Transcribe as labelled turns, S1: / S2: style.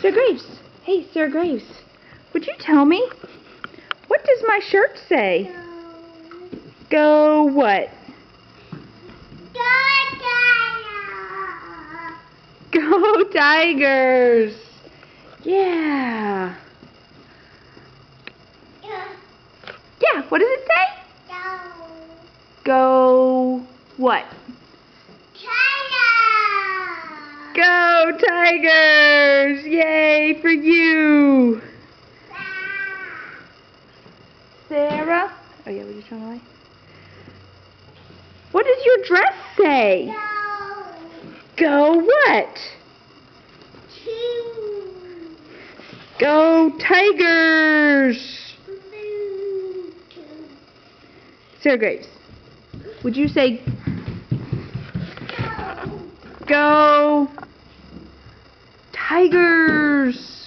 S1: Sir Graves. Hey, Sir Graves. Would you tell me? What does my shirt say? Go what? Go Tigers! Yeah. Yeah, what does it say? Go what? Go Tigers! Yay for you! Sarah? Oh yeah, we're just trying to lie. What does your dress say? Go what? Go Tigers! Sarah Graves, would you say go Tigers?